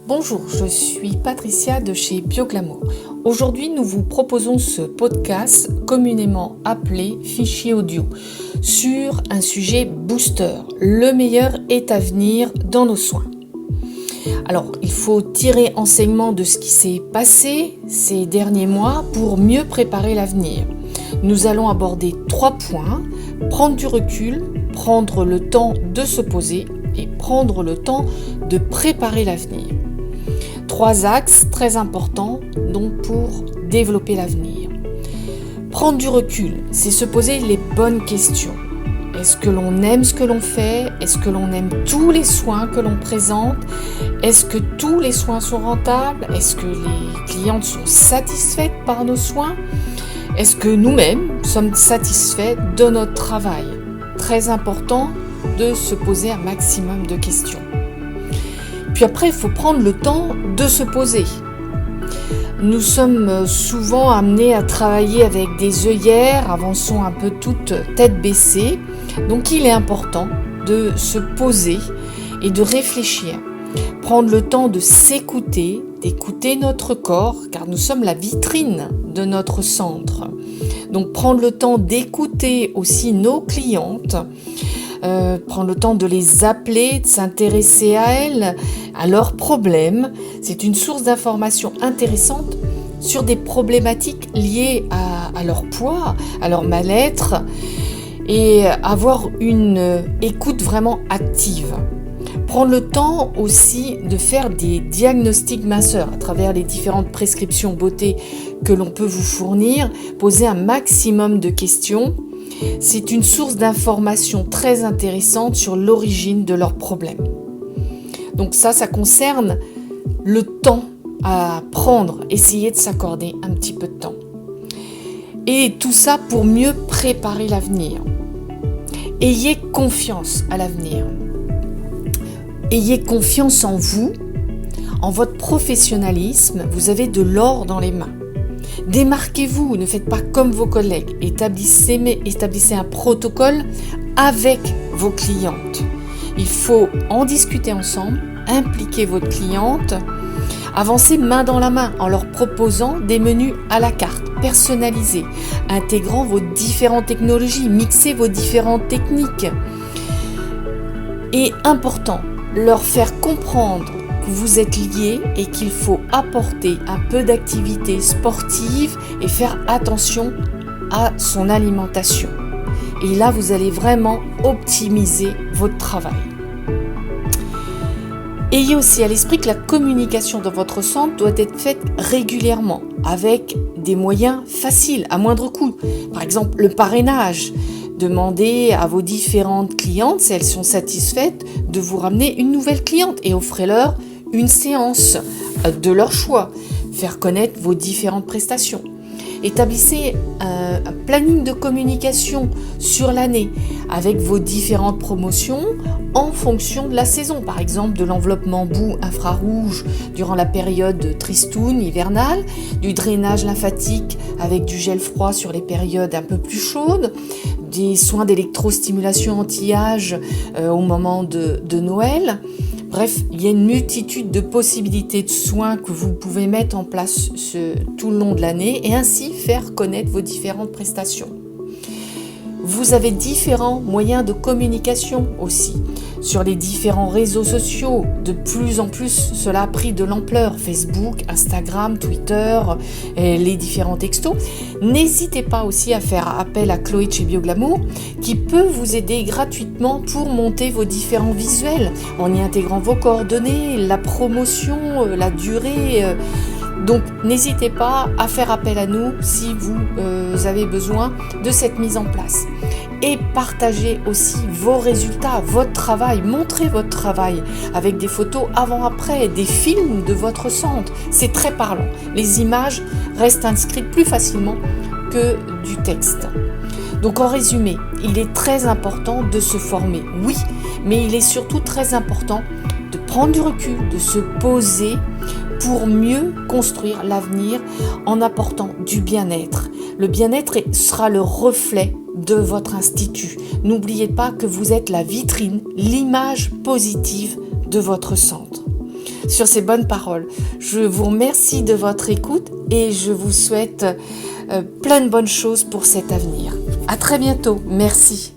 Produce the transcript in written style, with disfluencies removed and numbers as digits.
Bonjour, je suis Patricia de chez Bioglamour. Aujourd'hui, nous vous proposons ce podcast communément appelé fichier audio sur un sujet booster. Le meilleur est à venir dans nos soins. Alors, il faut tirer enseignement de ce qui s'est passé ces derniers mois pour mieux préparer l'avenir. Nous allons aborder 3 points: prendre du recul, prendre le temps de se poser et prendre le temps de préparer l'avenir. 3 axes très importants donc pour développer l'avenir. Prendre du recul, c'est se poser les bonnes questions. Est-ce que l'on aime ce que l'on fait? Est-ce que l'on aime tous les soins que l'on présente? Est-ce que tous les soins sont rentables? Est-ce que les clientes sont satisfaites par nos soins? Est-ce que nous-mêmes sommes satisfaits de notre travail? Très important de se poser un maximum de questions. Puis après, il faut prendre le temps de se poser. Nous sommes souvent amenés à travailler avec des œillères, avançons un peu toute tête baissée. Donc il est important de se poser et de réfléchir. Prendre le temps de s'écouter, d'écouter notre corps, car nous sommes la vitrine de notre centre. Donc prendre le temps d'écouter aussi nos clientes, prendre le temps de les appeler, de s'intéresser à elles, à leurs problèmes. C'est une source d'information intéressante sur des problématiques liées à leur poids, à leur mal-être, et avoir une écoute vraiment active. Prendre le temps aussi de faire des diagnostics minceurs à travers les différentes prescriptions beauté que l'on peut vous fournir, poser un maximum de questions. C'est une source d'information très intéressante sur l'origine de leurs problèmes. Donc ça concerne le temps à prendre, essayer de s'accorder un petit peu de temps. Et tout ça pour mieux préparer l'avenir. Ayez confiance à l'avenir. Ayez confiance en vous, en votre professionnalisme. Vous avez de l'or dans les mains. Démarquez-vous, ne faites pas comme vos collègues. Établissez un protocole avec vos clientes. Il faut en discuter ensemble, impliquer votre cliente, avancez main dans la main en leur proposant des menus à la carte, personnalisés, intégrant vos différentes technologies, mixez vos différentes techniques. Et important, leur faire comprendre que vous êtes liés et qu'il faut apporter un peu d'activité sportive et faire attention à son alimentation. Et là, vous allez vraiment optimiser votre travail. Ayez aussi à l'esprit que la communication dans votre centre doit être faite régulièrement avec des moyens faciles, à moindre coût. Par exemple, le parrainage. Demandez à vos différentes clientes, si elles sont satisfaites, de vous ramener une nouvelle cliente et offrez-leur une séance de leur choix. Faire connaître vos différentes prestations. Établissez un planning de communication sur l'année avec vos différentes promotions en fonction de la saison. Par exemple, de l'enveloppement boue infrarouge durant la période tristoun hivernale, du drainage lymphatique avec du gel froid sur les périodes un peu plus chaudes, des soins d'électrostimulation anti-âge au moment de Noël. Bref, il y a une multitude de possibilités de soins que vous pouvez mettre en place tout le long de l'année et ainsi faire connaître vos différentes prestations. Vous avez différents moyens de communication aussi sur les différents réseaux sociaux. De plus en plus, cela a pris de l'ampleur. Facebook, Instagram, Twitter, les différents textos. N'hésitez pas aussi à faire appel à Chloé de chez Bioglamour qui peut vous aider gratuitement pour monter vos différents visuels en y intégrant vos coordonnées, la promotion, la durée. Donc n'hésitez pas à faire appel à nous si vous avez besoin de cette mise en place. Et partagez aussi vos résultats, votre travail, montrez votre travail avec des photos avant-après, des films de votre centre. C'est très parlant. Les images restent inscrites plus facilement que du texte. Donc en résumé, il est très important de se former, oui, mais il est surtout très important de prendre du recul, de se poser pour mieux construire l'avenir en apportant du bien-être. Le bien-être sera le reflet de votre institut. N'oubliez pas que vous êtes la vitrine, l'image positive de votre centre. sur ces bonnes paroles. Je vous remercie de votre écoute et je vous souhaite plein de bonnes choses pour cet avenir. À très bientôt. Merci.